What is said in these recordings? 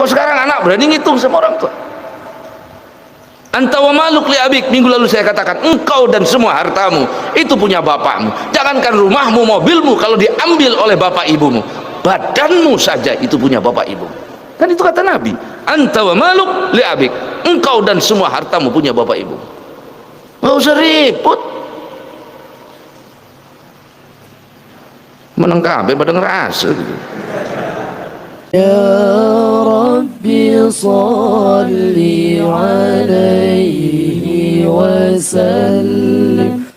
Kok sekarang anak berani ngitung sama orang tua? Anta wa maluk li abik, minggu lalu saya katakan engkau dan semua hartamu itu punya bapakmu. Jangankan rumahmu, mobilmu, kalau diambil oleh bapak ibumu, badanmu saja itu punya bapak ibumu. Kan itu kata Nabi, anta wa maluk li abik, engkau dan semua hartamu punya bapak ibu. Nggak usah ribut, meneng kabeh pada ngerasa gitu. Ya Rabbi salli alaihi wasallim.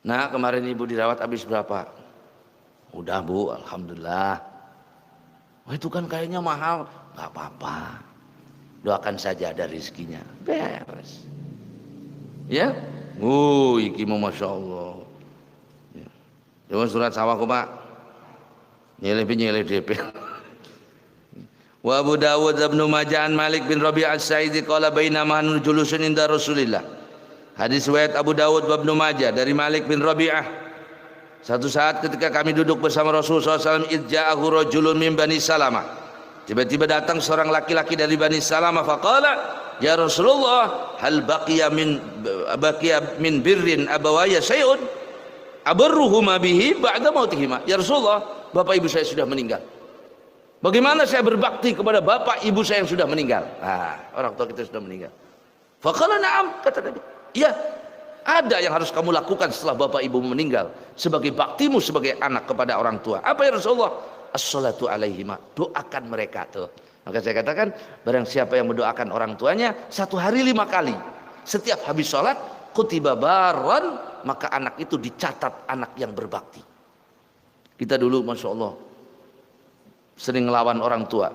Nah, kemarin ibu dirawat habis berapa? Udah Bu, alhamdulillah. Wah, itu kan kayaknya mahal. Gak apa-apa, doakan saja ada rezekinya, beres. Ya, iki mau masya Allah. Jangan surat sawah kok Pak. Nyeleh DP. Wa Abu Dawud Ibnu Majah Malik bin Rabi' As-Sa'idi qala bainama julusun inda Rasulillah. Hadis riwayat Abu Dawud wa Ibnu Majah dari Malik bin Rabi'ah. Satu saat ketika kami duduk bersama Rasulullah SAW, idja'ahu rajulun min Bani Salamah. Tiba-tiba datang seorang laki-laki dari Bani Salamah faqala, ya Rasulullah, hal baqiya min birrin abawaya syai'un abarruhuma bihi ba'da mautihima. Ya Rasulullah, bapak ibu saya sudah meninggal. Bagaimana saya berbakti kepada bapak ibu saya yang sudah meninggal? Orang tua kita sudah meninggal. Faqala na'am, kata Nabi. Iya, ada yang harus kamu lakukan setelah bapak ibu meninggal sebagai baktimu sebagai anak kepada orang tua. Apa ya Rasulullah? As-salatu alaihima, doakan mereka tuh. Maka saya katakan, barang siapa yang mendoakan orang tuanya 1 hari 5 kali, setiap habis sholat kutiba barran, maka anak itu dicatat anak yang berbakti. Kita dulu masya Allah sering ngelawan orang tua,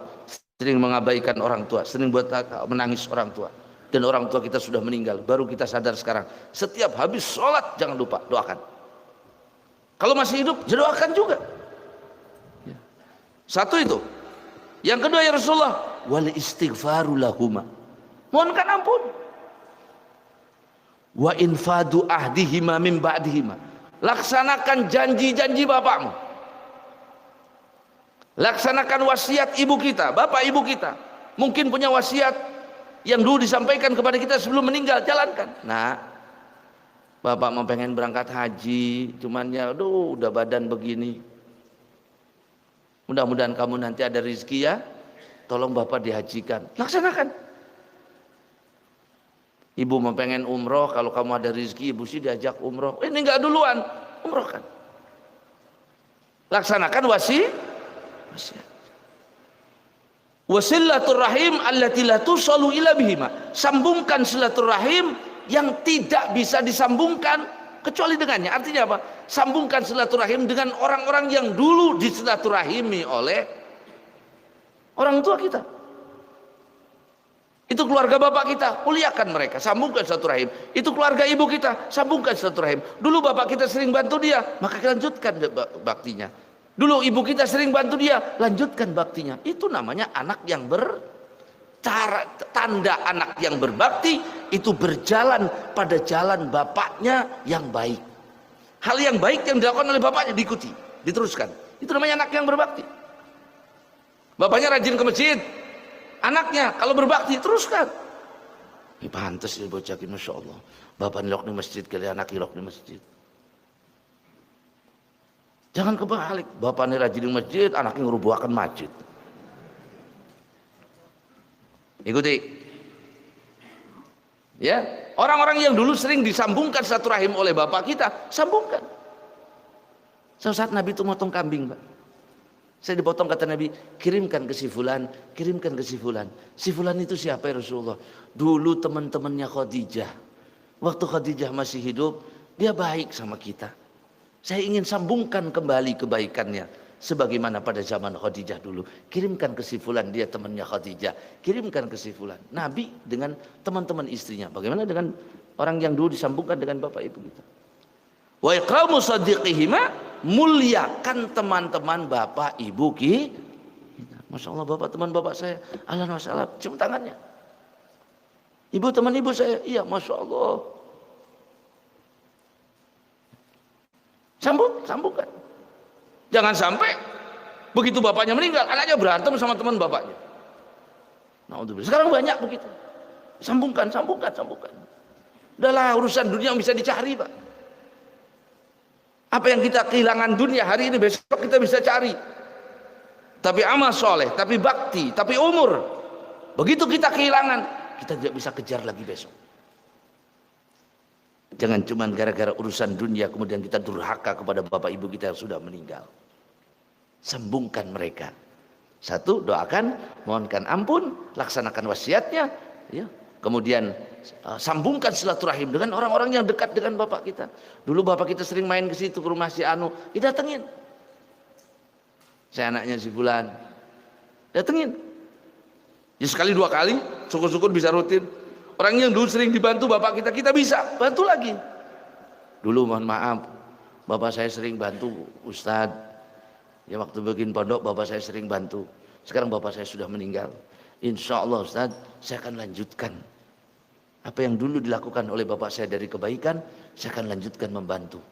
sering mengabaikan orang tua, sering buat menangis orang tua, dan orang tua kita sudah meninggal. Baru kita sadar sekarang, setiap habis sholat jangan lupa doakan. Kalau masih hidup doakan juga. Satu itu. Yang kedua ya Rasulullah, wal istighfaru lahuma, mohonkan ampun. Wa infadu ahdihima min ba'dihima, laksanakan janji-janji bapakmu, laksanakan wasiat ibu kita, bapak ibu kita mungkin punya wasiat yang dulu disampaikan kepada kita sebelum meninggal, jalankan. Nah, bapak mau pengen berangkat haji, cuman ya aduh udah badan begini, mudah-mudahan kamu nanti ada rezeki ya, tolong bapak dihajikan, laksanakan. Ibu mau pengen umroh, kalau kamu ada rezeki ibu sih diajak umroh, ini enggak duluan, umrohkan. Laksanakan wasiat. Wasilaturrahim allati la tusalu ila bihima, sambungkan silaturahim yang tidak bisa disambungkan kecuali dengannya. Artinya apa? Sambungkan silaturahim dengan orang-orang yang dulu disilaturahimi oleh orang tua kita. Itu keluarga bapak kita, muliakan mereka, sambungkan silaturahim. Itu keluarga ibu kita, sambungkan silaturahim. Dulu bapak kita sering bantu dia, maka lanjutkan baktinya. Dulu ibu kita sering bantu dia, lanjutkan baktinya. Itu namanya anak yang tanda anak yang berbakti itu berjalan pada jalan bapaknya yang baik. Hal yang baik yang dilakukan oleh bapaknya diikuti, diteruskan. Itu namanya anak yang berbakti. Bapaknya rajin ke masjid, anaknya kalau berbakti teruskan. Ini pantas ya bocah ini, masya Allah. Bapak nilok di masjid, kalian anak nilok di masjid. Jangan kebalik, bapak ini rajin di masjid, anaknya ngerubuhkan masjid. Ikuti. Ya, orang-orang yang dulu sering disambungkan silaturahim oleh bapak kita, sambungkan. Suatu saat Nabi itu motong kambing, Pak. Saya dipotong, kata Nabi, kirimkan ke si fulan, kirimkan ke si fulan. Si fulan itu siapa ya Rasulullah? Dulu teman-temannya Khadijah. Waktu Khadijah masih hidup, dia baik sama kita. Saya ingin sambungkan kembali kebaikannya sebagaimana pada zaman Khadijah dulu. Kirimkan ke si fulan, dia temannya Khadijah. Kirimkan ke si fulan. Nabi dengan teman-teman istrinya. Bagaimana dengan orang yang dulu disambungkan dengan bapak ibu kita? Wa ikramu sadiqihima, muliakan teman-teman bapak ibu kita. Masya Allah, bapak teman bapak saya, ahlan wa sahlan, cium tangannya. Ibu teman ibu saya, iya Masya Allah. Sambungkan. Jangan sampai Begitu bapaknya meninggal, anaknya berantem sama teman bapaknya. Naudzubillah. Sekarang banyak begitu. Sambungkan. Udahlah, urusan dunia bisa dicari, Pak. Apa yang kita kehilangan dunia hari ini, besok kita bisa cari. Tapi amal soleh, tapi bakti, tapi umur, begitu kita kehilangan, kita tidak bisa kejar lagi besok. Jangan cuma gara-gara urusan dunia kemudian kita durhaka kepada bapak ibu kita yang sudah meninggal. Sambungkan mereka. Satu, doakan, mohonkan ampun, laksanakan wasiatnya, ya. Kemudian sambungkan silaturahim dengan orang-orang yang dekat dengan bapak kita. Dulu bapak kita sering main ke situ, ke rumah si Anu, didatengin. Saya anaknya si Bulan, datengin. Ya sekali dua kali, syukur-syukur bisa rutin. Orang yang dulu sering dibantu bapak kita, kita bisa bantu lagi. Dulu mohon maaf, bapak saya sering bantu Ustadz. Ya waktu bikin pondok bapak saya sering bantu. Sekarang bapak saya sudah meninggal. Insya Allah Ustadz, saya akan lanjutkan apa yang dulu dilakukan oleh bapak saya dari kebaikan, saya akan lanjutkan membantu.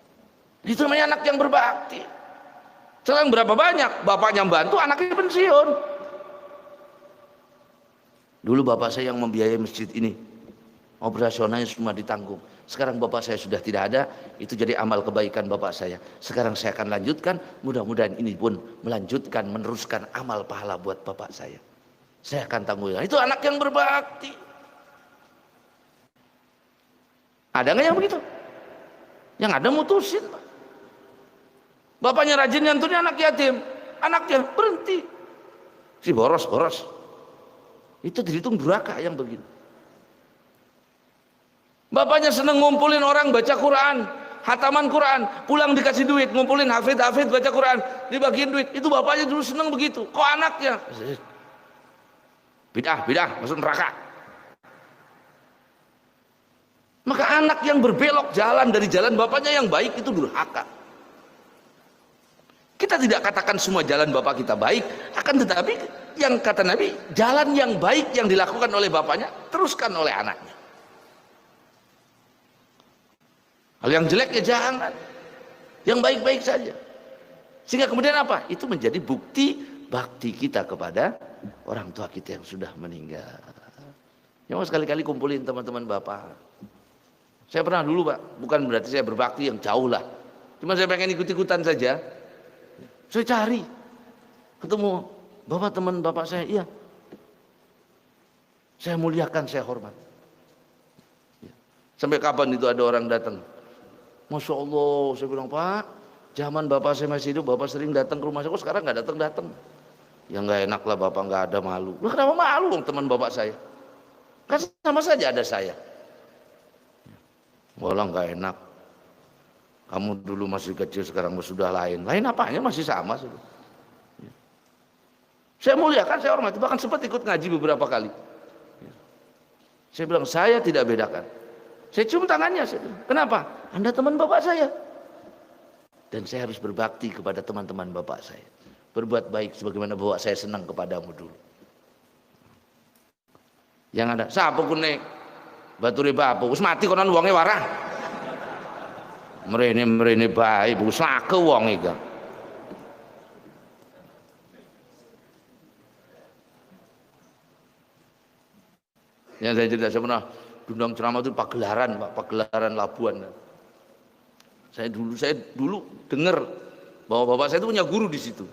Itu namanya anak yang berbakti. Sekarang berapa banyak bapaknya membantu, anaknya pensiun. Dulu bapak saya yang membiayai masjid ini, operasionalnya semua ditanggung. Sekarang bapak saya sudah tidak ada, itu jadi amal kebaikan bapak saya. Sekarang saya akan lanjutkan, mudah-mudahan ini pun melanjutkan, meneruskan amal pahala buat bapak saya. Saya akan tanggung. Itu anak yang berbakti. Ada nggak yang begitu? Yang ada mutusin. Bapaknya rajin nyantuni anak yatim, anaknya berhenti. Si boros. Itu dihitung durhaka yang begini. Bapaknya senang ngumpulin orang baca Quran, hataman Quran, pulang dikasih duit, ngumpulin hafid baca Quran, dibagiin duit. Itu bapaknya dulu senang begitu. Kok anaknya? Bidah, masuk neraka. Maka anak yang berbelok jalan dari jalan bapaknya yang baik itu durhaka. Kita tidak katakan semua jalan bapak kita baik, akan tetapi yang kata Nabi, jalan yang baik yang dilakukan oleh bapaknya teruskan oleh anaknya. Hal yang jelek ya jangan, yang baik-baik saja. Sehingga kemudian apa? Itu menjadi bukti bakti kita kepada orang tua kita yang sudah meninggal. Ya mau sekali-kali kumpulin teman-teman bapak. Saya pernah dulu Pak, bukan berarti saya berbakti yang jauh lah. Cuma saya pengen ikut-ikutan saja. Saya cari, ketemu bapak teman bapak saya, iya. Saya muliakan, saya hormat. Sampai kapan itu ada orang datang? Masya Allah, saya bilang Pak, zaman bapak saya masih hidup, bapak sering datang ke rumah saya, kok sekarang nggak datang-datang? Ya nggak enak lah bapak, nggak ada malu. Lah kenapa malu teman bapak saya? Kan sama saja ada saya. Walau nggak enak. Kamu dulu masih kecil, sekarang sudah lain. Lain apanya masih sama. Saya muliakan, saya hormati, bahkan sempat ikut ngaji beberapa kali. Saya bilang saya tidak bedakan. Saya cium tangannya, saya bilang, kenapa? Anda teman bapak saya. Dan saya harus berbakti kepada teman-teman bapak saya. Berbuat baik sebagaimana bapak saya senang kepadamu dulu. Yang ada, siapa kuning? Batu riba apa? Us mati konon wonge warah. Merene baik, bagus lake wong iki. Yang saya cerita, saya pernah diundang ceramah itu pagelaran, Pak, pagelaran Labuan. Saya dulu dengar bahwa bapak saya itu punya guru di situ.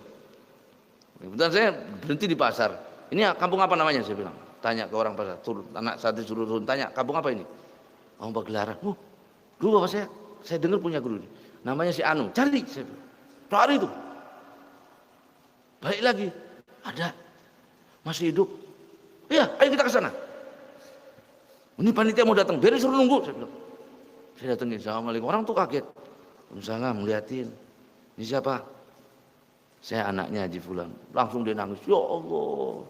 Kemudian saya berhenti di pasar. Ini kampung apa namanya? Saya bilang. Tanya ke orang pasar, turun, anak satu suruh turun, tanya, kampung apa ini? Kampung pagelaran. Dulu bapak saya dengar punya guru. Namanya si Anu. Cari, saya bilang. Cari itu. Balik lagi. Ada. Masih hidup. Iya, ayo kita ke sana. Ini panitia mau datang, biar disuruh nunggu. Saya bilang. Saya datangin, assalamualaikum. Orang tuh kaget. Waalaikumsalam, ngeliatin. Ini siapa? Saya anaknya Haji Fulan. Langsung dia nangis. Ya Allah.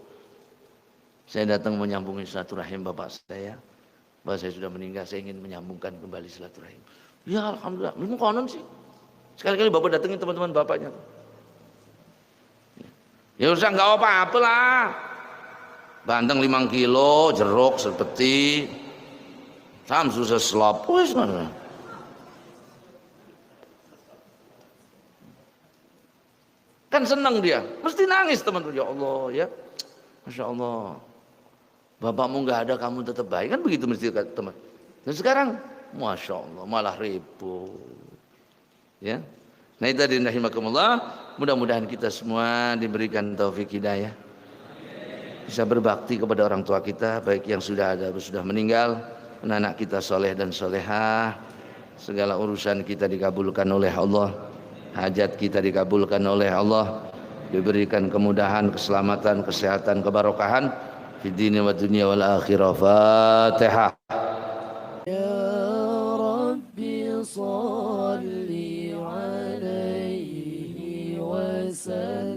Saya datang menyambungi silaturahim bapak saya. Bapak saya sudah meninggal, saya ingin menyambungkan kembali silaturahim. Ya alhamdulillah. Memang konon sih. Sekali-kali bapak datengin teman-teman bapaknya. Ya usah nggak apa-apa lah. Bandeng 5 kilo, jeruk sepeti, samsu seslop. Wes ngono. Kan kan senang dia. Mesti nangis teman-teman. Ya Allah ya. Masya Allah. Bapakmu nggak ada, kamu tetap baik. Kan begitu mesti teman. Dan sekarang, Masya Allah, malah ribut. Ya. Nah itu tadi rahimakumullah. Mudah-mudahan kita semua diberikan taufik hidayah. Bisa berbakti kepada orang tua kita, baik yang sudah ada atau sudah meninggal. Anak kita soleh dan solehah. Segala urusan kita dikabulkan oleh Allah. Hajat kita dikabulkan oleh Allah. Diberikan kemudahan, keselamatan, kesehatan, kebarokahan fid dini wa dunya wal akhirah. Fatihah. Ya Rabbi salli alaihi wa sallim.